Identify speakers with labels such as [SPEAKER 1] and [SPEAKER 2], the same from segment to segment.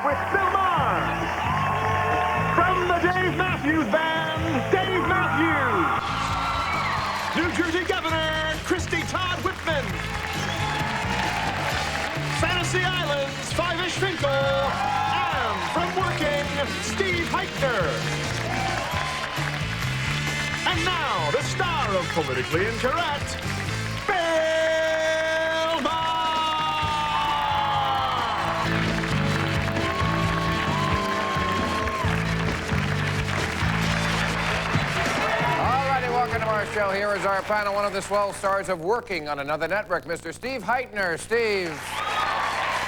[SPEAKER 1] with Bill Maher. From the Dave Matthews Band, Dave Matthews. New Jersey Governor, Christie, Todd, Whitman. Fantasy Islands, Fyvush, Finkel. And from working, Steve Hytner. And now, the star of Politically Incorrect, Bill Maher.
[SPEAKER 2] All righty, welcome to our show. Here is our panel, one of the swell stars of working on another network, Mr. Steve Hytner. Steve.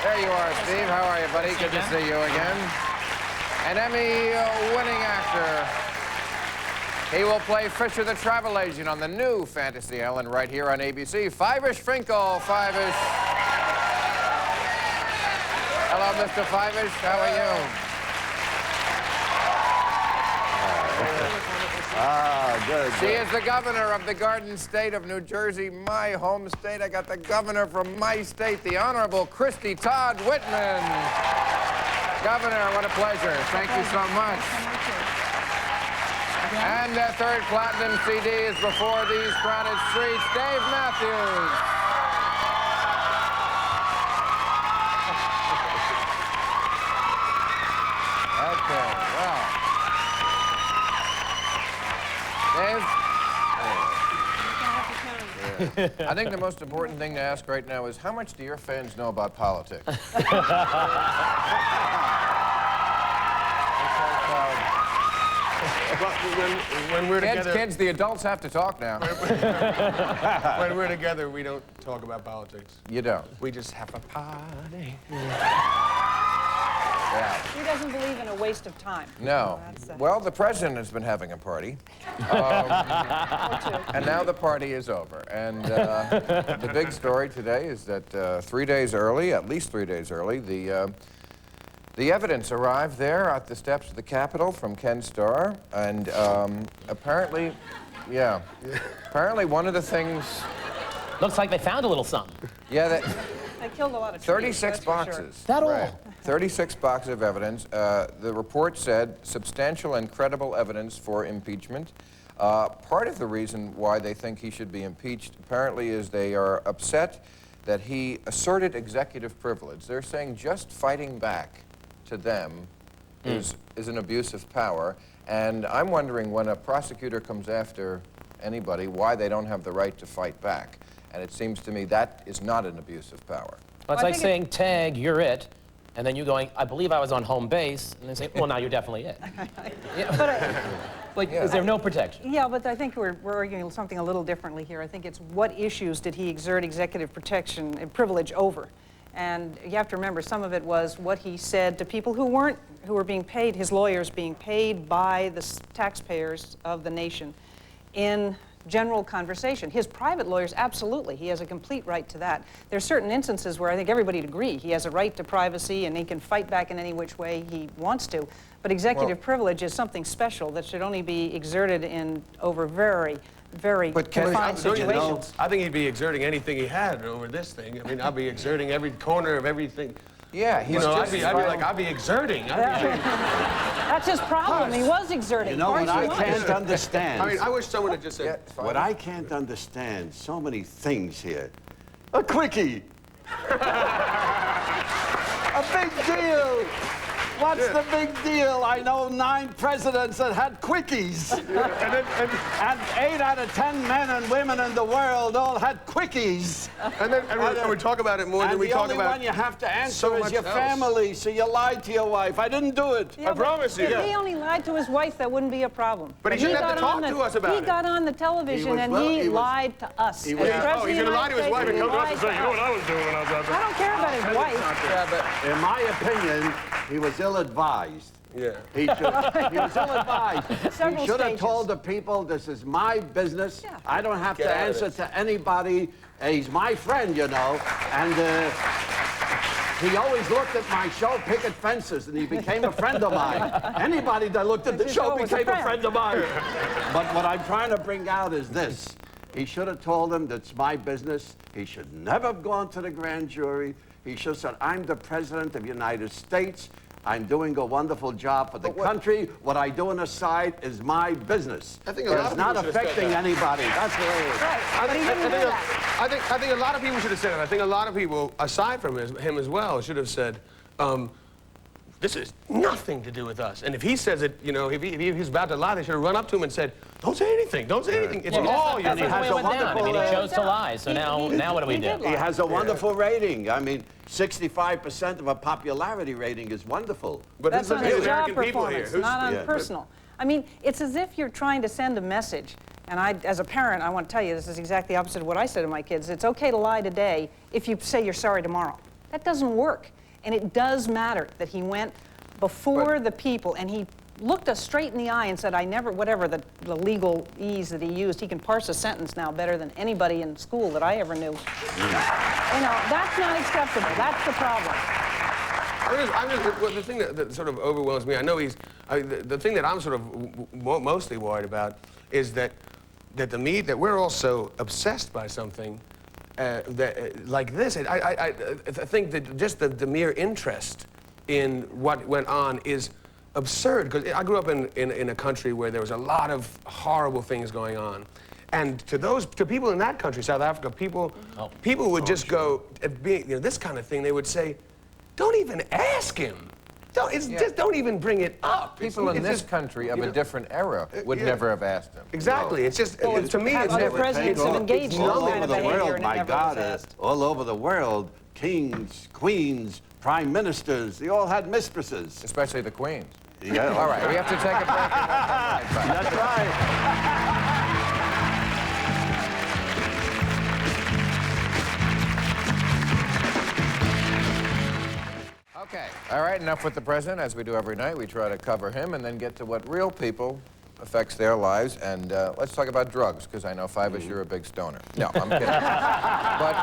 [SPEAKER 2] There you are, Steve. How are you, buddy? Good to see you again. An Emmy-winning actor. He will play Fisher the Travel Agent on the new Fantasy Island right here on ABC. Fyvush Finkel. Fyvush. Hello, Mr. Fyvush. How are you?
[SPEAKER 3] Good.
[SPEAKER 2] She is the governor of the Garden State of New Jersey, my home state. I got the governor from my state, the Honorable Christie Todd Whitman. Governor, what a pleasure. Thank you so much. And their third platinum CD is Before These Crowded Streets, Dave Matthews. Okay, well. Dave? I think the most important thing to ask right now is how much do your fans know about politics?
[SPEAKER 4] When we're together,
[SPEAKER 2] Kids, the adults have to talk now.
[SPEAKER 4] when we're together, we don't talk about politics.
[SPEAKER 2] You don't.
[SPEAKER 4] We just have a party.
[SPEAKER 2] Yeah.
[SPEAKER 5] He doesn't believe in a waste of time.
[SPEAKER 2] No. Well, the president has been having a party. And now the party is over. And the big story today is that 3 days early, at least 3 days early, the evidence arrived there at the steps of the Capitol from Ken Starr. And apparently, yeah, apparently one of the things...
[SPEAKER 6] Looks like they found a little something.
[SPEAKER 2] Yeah,
[SPEAKER 5] They killed a lot of trees.
[SPEAKER 2] 36
[SPEAKER 5] that's for sure.
[SPEAKER 2] boxes.
[SPEAKER 6] That all?
[SPEAKER 2] Right. 36 boxes of evidence. The report said substantial and credible evidence for impeachment. Part of the reason why they think he should be impeached apparently is they are upset that he asserted executive privilege. They're saying just fighting back to them is an abuse of power. And I'm wondering when a prosecutor comes after anybody, why they don't have the right to fight back. And it seems to me that is not an abuse of power.
[SPEAKER 6] Well, it's like saying, tag, you're it, and then you going, I believe I was on home base, and then say, well, now you're definitely it.
[SPEAKER 5] But
[SPEAKER 6] Is there no protection?
[SPEAKER 5] yeah, but I think we're arguing something a little differently here. I think it's what issues did he exert executive protection and privilege over? And you have to remember, some of it was what he said to people who were being paid, his lawyers being paid by the taxpayers of the nation in general conversation. His private lawyers, absolutely. He has a complete right to that. There are certain instances where I think everybody'd agree he has a right to privacy and he can fight back in any which way he wants to. But executive privilege is something special that should only be exerted in over very, very confined situations.
[SPEAKER 4] I think he'd be exerting anything he had over this thing. I mean, I'd be exerting every corner of everything.
[SPEAKER 2] Yeah, he's
[SPEAKER 4] I'd be exerting.
[SPEAKER 5] That's his problem. He was exerting.
[SPEAKER 3] You know what I can't understand?
[SPEAKER 4] I mean, I wish someone had just said,
[SPEAKER 3] What I can't understand, so many things here. A quickie. A big deal. What's the big deal? I know 9 presidents that had quickies. And 8 out of 10 men and women in the world all had quickies.
[SPEAKER 4] and we talk about it more than we talk about...
[SPEAKER 3] And the only one you have to answer
[SPEAKER 4] so
[SPEAKER 3] is
[SPEAKER 4] much
[SPEAKER 3] your
[SPEAKER 4] else.
[SPEAKER 3] family, so you lied to your wife. I didn't do it.
[SPEAKER 5] Yeah,
[SPEAKER 4] I promise you.
[SPEAKER 5] If he only lied to his wife, that wouldn't be a problem.
[SPEAKER 4] But he shouldn't have to talk to us about it.
[SPEAKER 5] He got on the television and he lied to us.
[SPEAKER 4] He's going to lie to his wife and come to us and say, you know what I was doing when I was out there?
[SPEAKER 5] I don't care about his wife.
[SPEAKER 2] Yeah, but
[SPEAKER 3] In my opinion, he was ill-advised.
[SPEAKER 4] Yeah.
[SPEAKER 3] He was ill-advised.
[SPEAKER 5] Several
[SPEAKER 3] He should have
[SPEAKER 5] stages.
[SPEAKER 3] told the people, this is my business.
[SPEAKER 5] Yeah.
[SPEAKER 3] I don't have
[SPEAKER 4] Get
[SPEAKER 3] to
[SPEAKER 4] out of
[SPEAKER 3] answer
[SPEAKER 4] this.
[SPEAKER 3] to anybody. He's my friend, you know. And he always looked at my show, Picket Fences, and he became a friend of mine. Anybody that looked at the show
[SPEAKER 5] was a
[SPEAKER 3] became a
[SPEAKER 5] friend.
[SPEAKER 3] friend of mine. But what I'm trying to bring out is this. He should have told them that's my business. He should never have gone to the grand jury. He should have said, I'm the president of the United States. I'm doing a wonderful job for the country. What I do on the side is my business.
[SPEAKER 4] I think a lot of
[SPEAKER 3] it's not
[SPEAKER 4] people should have said
[SPEAKER 3] affecting
[SPEAKER 4] that.
[SPEAKER 3] anybody. That's the way it is.
[SPEAKER 5] Right, but he didn't do that.
[SPEAKER 4] I think a lot of people should have said it. I think a lot of people, aside from him as well, should have said, this has nothing to do with us. And if he says it, you know, if he's about to lie, they should have run up to him and said, don't say anything, don't say anything. It's all your
[SPEAKER 6] That's the way it went down. I mean, he chose to lie, so now what do we do?
[SPEAKER 3] He has a wonderful rating. I mean, 65% of a popularity rating is wonderful.
[SPEAKER 4] But
[SPEAKER 5] That's
[SPEAKER 4] who's
[SPEAKER 5] on
[SPEAKER 4] the
[SPEAKER 5] his job
[SPEAKER 4] American people here?
[SPEAKER 5] performance, not on personal. I mean, it's as if you're trying to send a message. And as a parent, I want to tell you, this is exactly the opposite of what I said to my kids. It's okay to lie today if you say you're sorry tomorrow. That doesn't work. And it does matter that he went before the people and he looked us straight in the eye and said, I never, whatever the legalese that he used, he can parse a sentence now better than anybody in school that I ever knew. You know, that's not acceptable. That's the problem.
[SPEAKER 4] Well, the thing that sort of overwhelms me, I know the thing that I'm sort of mostly worried about is that we're all so obsessed by something like this. I think that just the mere interest in what went on is absurd, because I grew up in a country where there was a lot of horrible things going on. And to people in that country, South Africa, people would just go, this kind of thing, they would say, don't even ask him. Just don't even bring it up.
[SPEAKER 2] People in this country of a different era would never have asked him.
[SPEAKER 4] Exactly. It's just, to me, it's
[SPEAKER 5] Other
[SPEAKER 4] never...
[SPEAKER 5] presidents have engaged in
[SPEAKER 3] all
[SPEAKER 5] this kind
[SPEAKER 3] over
[SPEAKER 5] of
[SPEAKER 3] the
[SPEAKER 5] behavior
[SPEAKER 3] world,
[SPEAKER 5] and it
[SPEAKER 3] my
[SPEAKER 5] never
[SPEAKER 3] God,
[SPEAKER 5] was asked.
[SPEAKER 3] all over the world, kings, queens, prime ministers, they all had mistresses.
[SPEAKER 2] Especially the queens.
[SPEAKER 3] Yeah.
[SPEAKER 2] All right, we have to take a break.
[SPEAKER 3] That's right.
[SPEAKER 2] Okay. All right, enough with the president. As we do every night, we try to cover him and then get to what real people affects their lives. And let's talk about drugs, because I know, Fyvush, you're a big stoner. No, I'm kidding. But,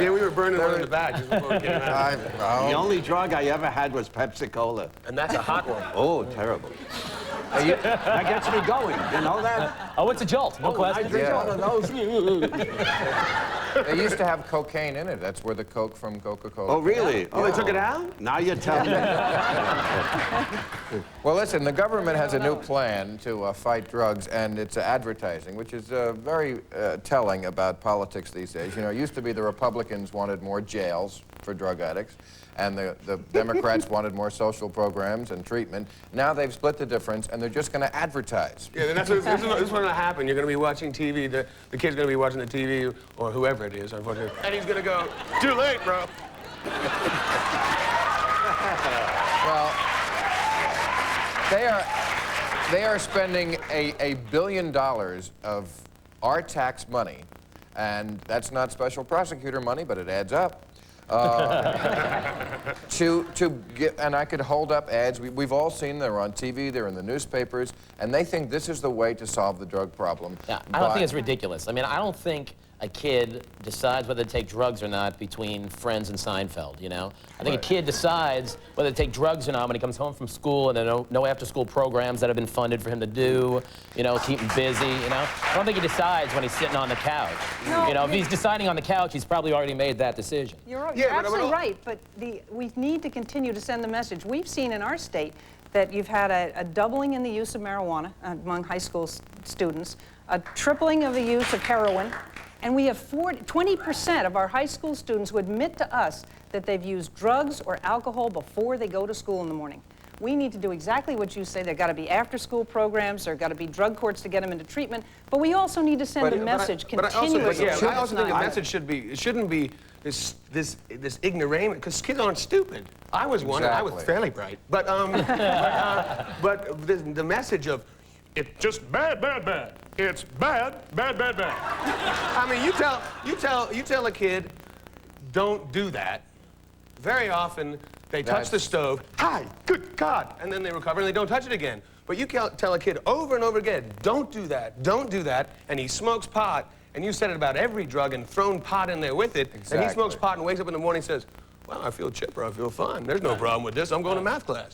[SPEAKER 4] yeah, we were burning one in the back just before we came out.
[SPEAKER 3] The only drug I ever had was Pepsi-Cola.
[SPEAKER 4] And that's a hot one.
[SPEAKER 3] Oh, terrible. That gets me going, you know that?
[SPEAKER 6] Oh, it's a jolt, no
[SPEAKER 3] I
[SPEAKER 6] question.
[SPEAKER 3] drink
[SPEAKER 2] Yeah.
[SPEAKER 3] one of those.
[SPEAKER 2] they used to have cocaine in it. That's where the Coke from Coca-Cola.
[SPEAKER 3] Oh, really?
[SPEAKER 4] Oh, they took it out?
[SPEAKER 3] Now you're telling me.
[SPEAKER 2] Well, listen, the government has a new plan to fight drugs, and it's advertising, which is very telling about politics these days. You know, it used to be the Republicans wanted more jails for drug addicts, and the Democrats wanted more social programs and treatment. Now they've split the difference, and they're just going to advertise.
[SPEAKER 4] Yeah, then this is what's going to happen. You're going to be watching TV, the kid's going to be watching the TV, or whoever it is, unfortunately, and he's going to go, too late, bro.
[SPEAKER 2] Well, they are spending $1 billion of our tax money, and that's not special prosecutor money, but it adds up. To get, and I could hold up ads. We've all seen them. They're on TV. They're in the newspapers, and they think this is the way to solve the drug problem.
[SPEAKER 6] Yeah, I don't think it's ridiculous. I mean, I don't think a kid decides whether to take drugs or not between Friends and Seinfeld, you know? I think a kid decides whether to take drugs or not when he comes home from school, and there are no after-school programs that have been funded for him to do, you know, keep him busy, you know? I don't think he decides when he's sitting on the couch.
[SPEAKER 5] No,
[SPEAKER 6] you know, if he's deciding on the couch, he's probably already made that decision.
[SPEAKER 5] You're
[SPEAKER 4] Yeah, but
[SPEAKER 5] absolutely right, but we need to continue to send the message. We've seen in our state that you've had a doubling in the use of marijuana among high school students, a tripling of the use of heroin, and we have 20% of our high school students who admit to us that they've used drugs or alcohol before they go to school in the morning. We need to do exactly what you say. There've got to be after-school programs. There've got to be drug courts to get them into treatment. But we also need to send a message continuously.
[SPEAKER 4] I also think the message shouldn't be this ignoramus, because kids aren't stupid. I was one, and I was fairly bright. But the message of, it's just bad, bad, bad. It's bad, bad, bad, bad. I mean, you tell a kid, don't do that. Very often, they touch the stove, hi, good God, and then they recover and they don't touch it again. But you can't tell a kid over and over again, don't do that, and he smokes pot, and you said it about every drug and thrown pot in there with it, and he smokes pot and wakes up in the morning and says, well, I feel chipper, I feel fine. There's no problem with this, I'm going to math class.